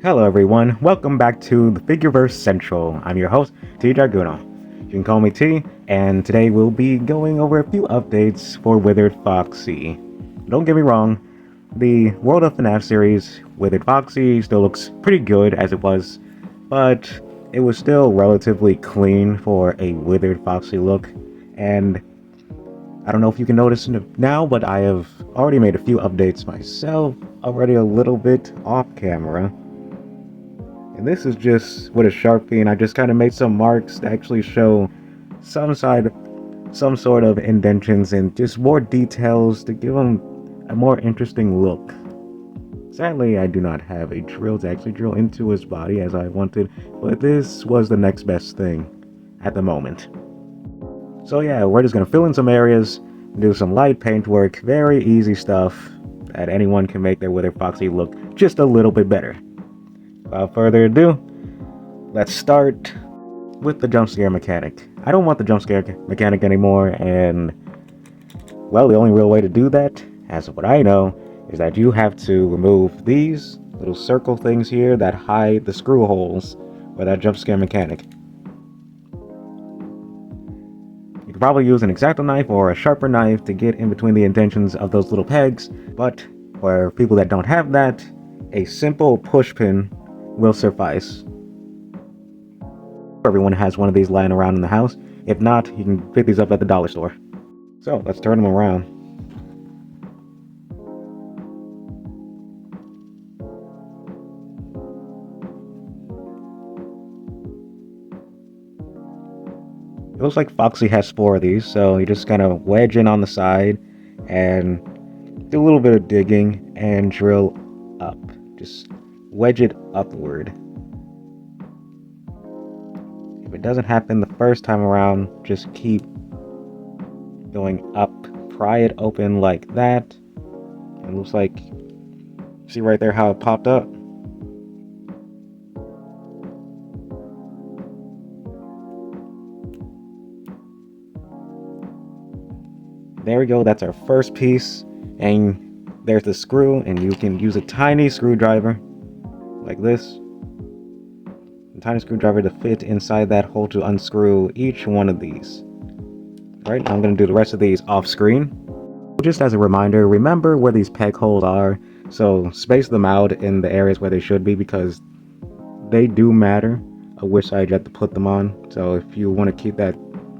Hello everyone, welcome back to the Figureverse Central. I'm your host, T Draguno. You can call me T, and today we'll be going over a few updates for Withered Foxy. Don't get me wrong, the World of FNAF series, Withered Foxy, still looks pretty good as it was, but it was still relatively clean for a Withered Foxy look, and I don't know if you can notice now, but I have already made a few updates myself, already a little bit off camera. And this is just with a Sharpie, and I just kind of made some marks to actually show some sort of indentions and just more details to give them a more interesting look. Sadly, I do not have a drill to actually drill into his body as I wanted, but this was the next best thing at the moment. So yeah, we're just going to fill in some areas, do some light paint work, very easy stuff that anyone can make their Withered Foxy look just a little bit better. Without further ado, let's start with the jump scare mechanic. I don't want the jump scare mechanic anymore, and well, the only real way to do that, as of what I know, is that you have to remove these little circle things here that hide the screw holes for that jump scare mechanic. You could probably use an X-Acto knife or a sharper knife to get in between the indentions of those little pegs, but for people that don't have that, a simple push pin will suffice. Everyone has one of these lying around in the house. If not, you can pick these up at the dollar store. So let's turn them around. It looks like Foxy has 4 of these, so you just kind of wedge in on the side and do a little bit of digging and drill up. Just wedge it upward. If it doesn't happen the first time around, just keep going up. Pry it open like that. It looks like, see right there how it popped up? There we go, that's our first piece. And there's the screw, and you can use a tiny screwdriver like this. A tiny screwdriver to fit inside that hole to unscrew each one of these. Right, now I'm going to do the rest of these off screen. Just as a reminder, remember where these peg holes are, so space them out in the areas where they should be because they do matter of which side you have to put them on. So if you want to keep that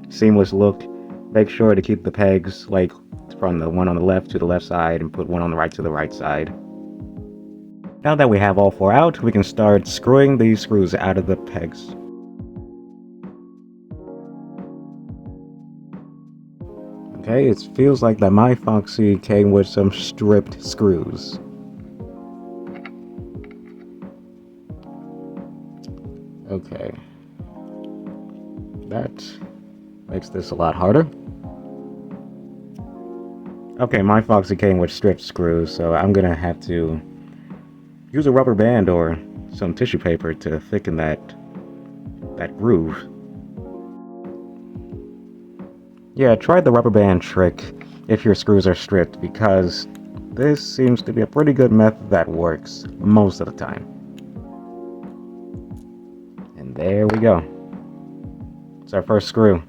seamless look, make sure to keep the pegs like from the one on the left to the left side and put one on the right to the right side. Now that we have all 4 out, we can start screwing these screws out of the pegs. Okay, it feels like that my Foxy came with some stripped screws. Okay. That makes this a lot harder. Okay, my Foxy came with stripped screws, so I'm gonna have to use a rubber band or some tissue paper to thicken that groove. Yeah, try the rubber band trick if your screws are stripped, because this seems to be a pretty good method that works most of the time. And there we go. It's our first screw.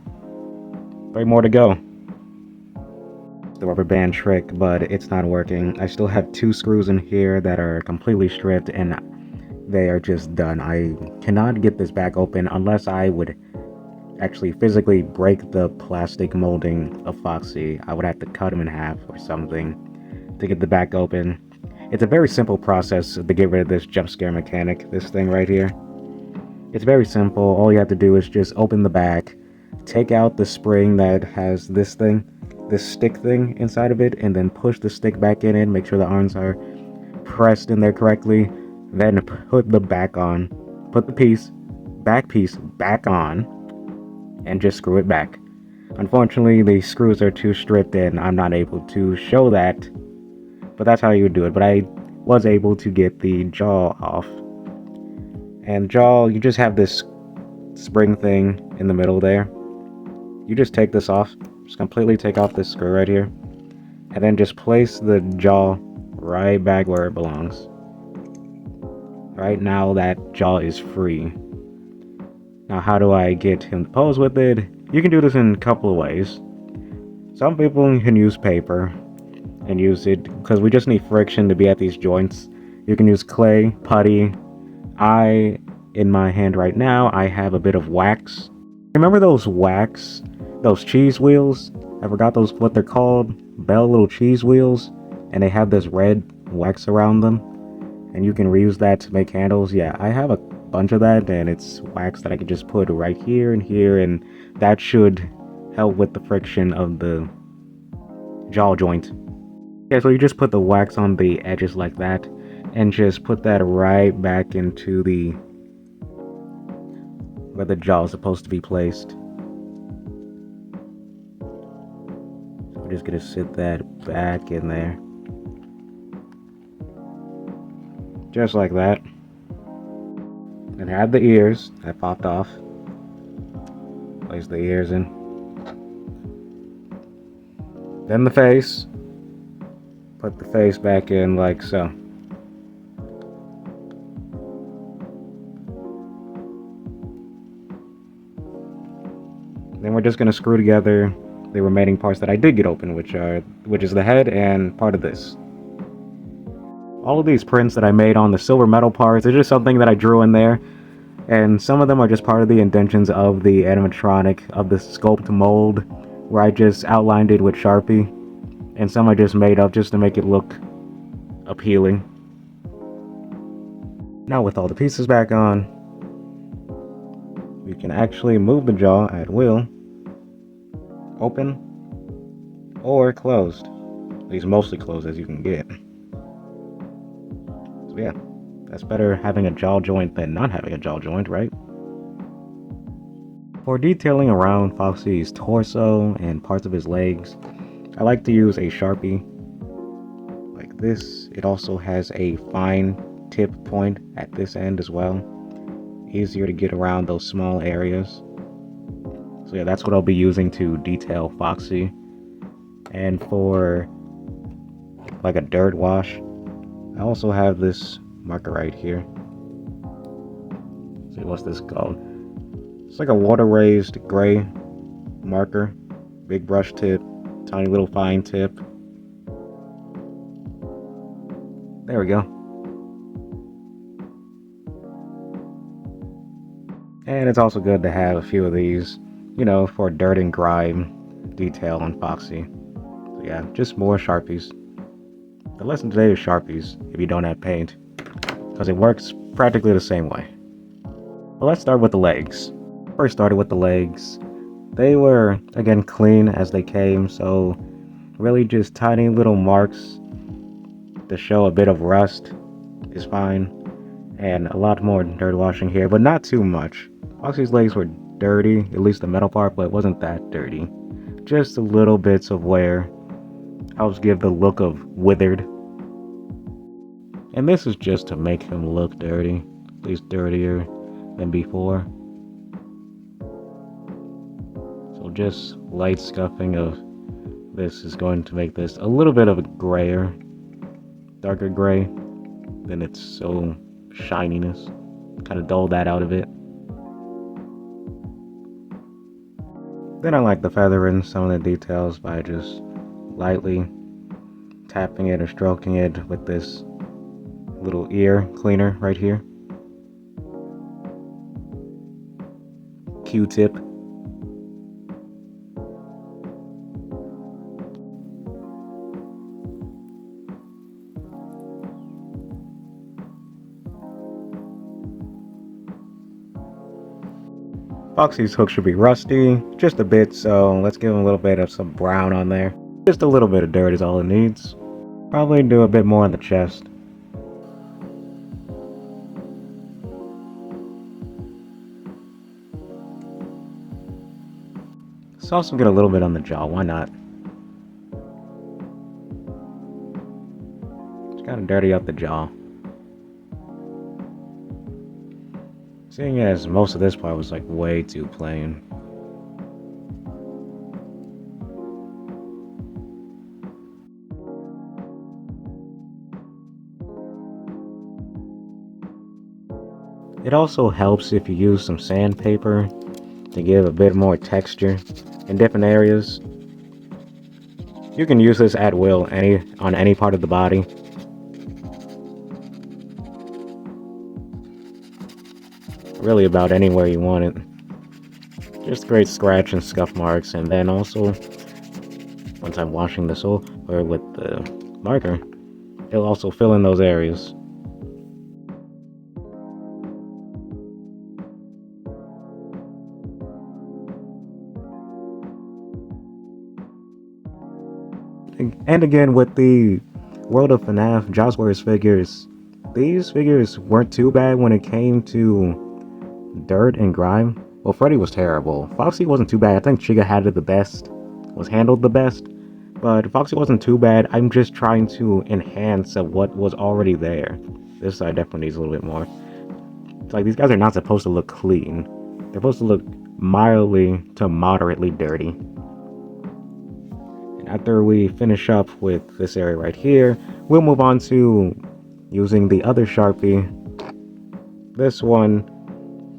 3 more to go. The rubber band trick, but it's not working. I still have 2 screws in here that are completely stripped and they are just done. I cannot get this back open unless I would actually physically break the plastic molding of Foxy. I would have to cut him in half or something to get the back open. It's a very simple process to get rid of this jump scare mechanic, this thing right here. It's very simple. All you have to do is just open the back, take out the spring that has this stick thing inside of it, and then push the stick back in it, make sure the arms are pressed in there correctly, then put the back on, put the back piece back on, and just screw it back. Unfortunately, the screws are too stripped and I'm not able to show that, but that's how you would do it. But I was able to get the jaw off. And jaw, you just have this spring thing in the middle there. You just take this off. Just completely take off this screw right here, and then just place the jaw right back where it belongs. Right now that jaw is free. Now how do I get him to pose with it? You can do this in a couple of ways. Some people can use paper and use it because we just need friction to be at these joints. You can use clay, putty. In my hand right now, I have a bit of wax. Remember those wax, those cheese wheels? I forgot what they're called. Bell little cheese wheels, and they have this red wax around them, and you can reuse that to make handles. Yeah, I have a bunch of that, and it's wax that I can just put right here and here, and that should help with the friction of the jaw joint. Yeah, so you just put the wax on the edges like that, and just put that right back into where the jaw is supposed to be placed. So we're just gonna sit that back in there. Just like that. And add the ears that popped off. Place the ears in. Then the face. Put the face back in like so. Then we're just gonna screw together the remaining parts that I did get open, which is the head and part of this. All of these prints that I made on the silver metal parts, it's just something that I drew in there, and some of them are just part of the indentions of the animatronic, of the sculpt mold, where I just outlined it with Sharpie, and some I just made up just to make it look appealing. Now with all the pieces back on, we can actually move the jaw at will, open or closed, at least mostly closed as you can get. So yeah, that's better having a jaw joint than not having a jaw joint, right? For detailing around Foxy's torso and parts of his legs, I like to use a Sharpie like this. It also has a fine tip point at this end as well. Easier to get around those small areas. So yeah, that's what I'll be using to detail Foxy. And for like a dirt wash, I also have this marker right here. Let's see, what's this called? It's like a water raised gray marker. Big brush tip, tiny little fine tip. There we go. And it's also good to have a few of these, for dirt and grime detail on Foxy. So yeah, just more Sharpies. The lesson today is Sharpies if you don't have paint, because it works practically the same way. Well, let's start with the legs. First started with the legs. They were, again, clean as they came, so really just tiny little marks to show a bit of rust is fine. And a lot more dirt washing here, but not too much. Foxy's legs were dirty, at least the metal part, but it wasn't that dirty. Just a little bits of wear helps give the look of withered. And this is just to make him look dirty, at least dirtier than before. So just light scuffing of this is going to make this a little bit of a grayer, darker gray than its so shininess. Kind of dull that out of it. Then I like to feather in some of the details by just lightly tapping it or stroking it with this little ear cleaner right here. Q-tip. Foxy's hook should be rusty, just a bit, so let's give him a little bit of some brown on there. Just a little bit of dirt is all it needs. Probably do a bit more on the chest. Let's also get a little bit on the jaw, why not? Just gotta dirty up the jaw. Seeing as most of this part was like way too plain. It also helps if you use some sandpaper to give a bit more texture in different areas. You can use this at will on any part of the body. Really about anywhere you want it. Just great scratch and scuff marks, and then also once I'm washing the sole or with the marker, it'll also fill in those areas. And again, with the World of FNAF Jazwares figures, these figures weren't too bad when it came to dirt and grime. Well, Freddy was terrible. Foxy wasn't too bad. I think Chica had it the best, was handled the best. But Foxy wasn't too bad. I'm just trying to enhance what was already there. This side definitely needs a little bit more. It's like these guys are not supposed to look clean. They're supposed to look mildly to moderately dirty. And after we finish up with this area right here, we'll move on to using the other Sharpie, this one,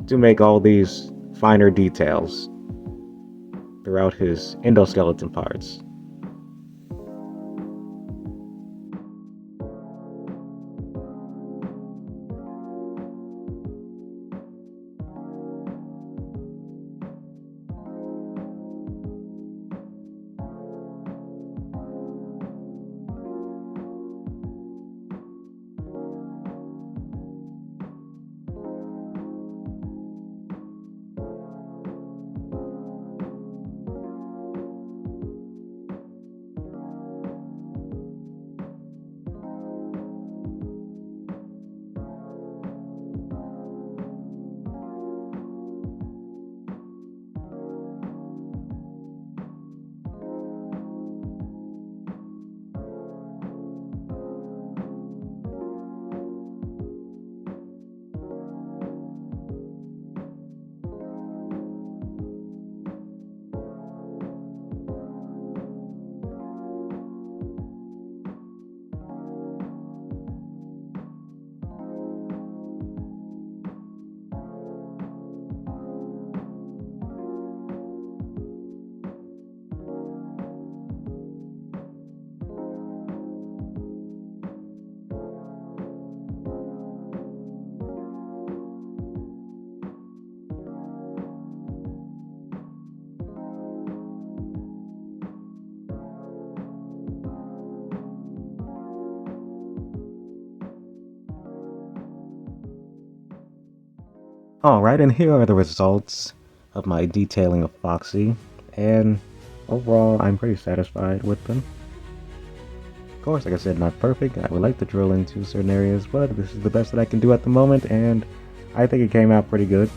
to make all these finer details throughout his endoskeleton parts. Alright, and here are the results of my detailing of Foxy, and overall I'm pretty satisfied with them. Of course, like I said, not perfect. I would like to drill into certain areas, but this is the best that I can do at the moment, and I think it came out pretty good.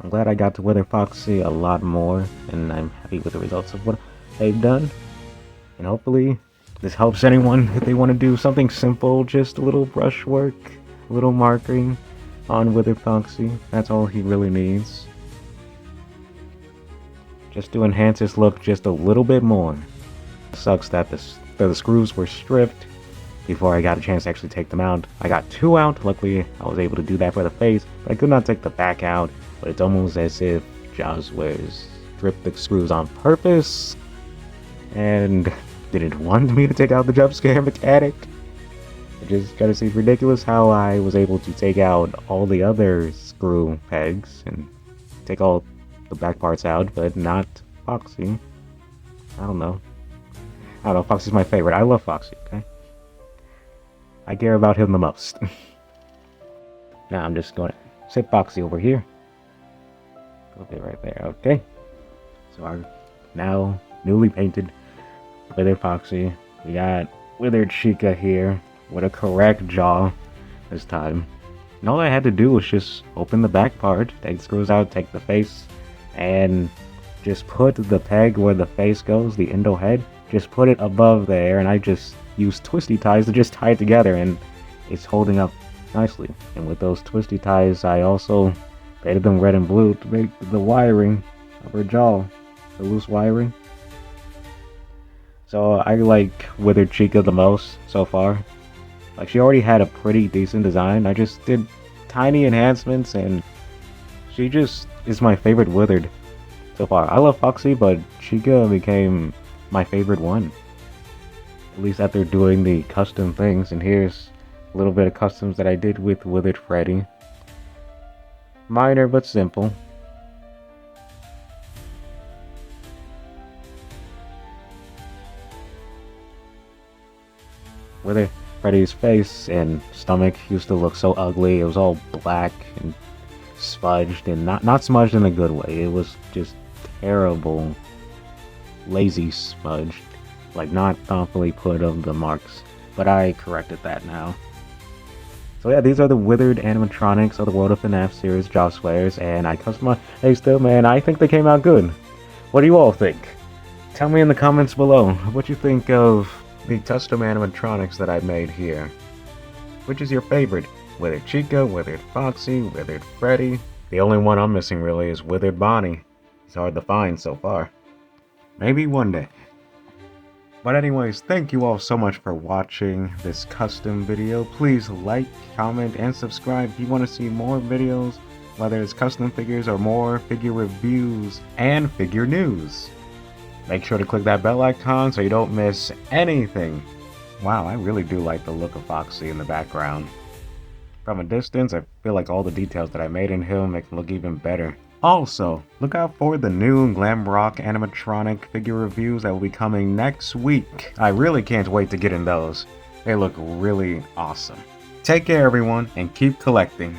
I'm glad I got to Withered Foxy a lot more, and I'm happy with the results of what they've done. And hopefully this helps anyone if they want to do something simple, just a little brushwork, a little marking on Withered Foxy. That's all he really needs. Just to enhance his look just a little bit more. It sucks that the screws were stripped before I got a chance to actually take them out. I got 2 out. Luckily, I was able to do that for the face, but I could not take the back out. But it's almost as if Jazwares stripped the screws on purpose and didn't want me to take out the jump scare mechanic. It just kind of seems ridiculous how I was able to take out all the other screw pegs and take all the back parts out, but not Foxy. I don't know. Foxy's my favorite. I love Foxy, okay? I care about him the most. Now I'm just going to sit Foxy over here. Okay, right there. Okay. So our now newly painted Withered Foxy. We got Withered Chica here with a correct jaw this time. And all I had to do was just open the back part, take the screws out, take the face, and just put the peg where the face goes, the endo head, just put it above there, and I just used twisty ties to just tie it together, and it's holding up nicely. And with those twisty ties, I also painted them red and blue to make the wiring of her jaw, the loose wiring. So I like Withered Chica the most so far. Like, she already had a pretty decent design. I just did tiny enhancements, and she just is my favorite Withered so far. I love Foxy, but Chica became my favorite one. At least after doing the custom things. And here's a little bit of customs that I did with Withered Freddy. Minor but simple. Withered Freddy's face and stomach used to look so ugly. It was all black and smudged, and not smudged in a good way. It was just terrible, lazy smudged, like not thoughtfully put of the marks. But I corrected that now. So yeah, these are the Withered animatronics of the World of FNAF series Jazwares, and I customized. Hey, still, man, I think they came out good. What do you all think? Tell me in the comments below what you think of the custom animatronics that I made here. Which is your favorite? Withered Chica, Withered Foxy, Withered Freddy. The only one I'm missing really is Withered Bonnie. He's hard to find so far. Maybe one day. But anyways, thank you all so much for watching this custom video. Please like, comment, and subscribe if you want to see more videos, whether it's custom figures or more figure reviews and figure news. Make sure to click that bell icon so you don't miss anything. Wow, I really do like the look of Foxy in the background. From a distance, I feel like all the details that I made in him make him look even better. Also, look out for the new glam rock animatronic figure reviews that will be coming next week. I really can't wait to get in those. They look really awesome. Take care everyone, and keep collecting.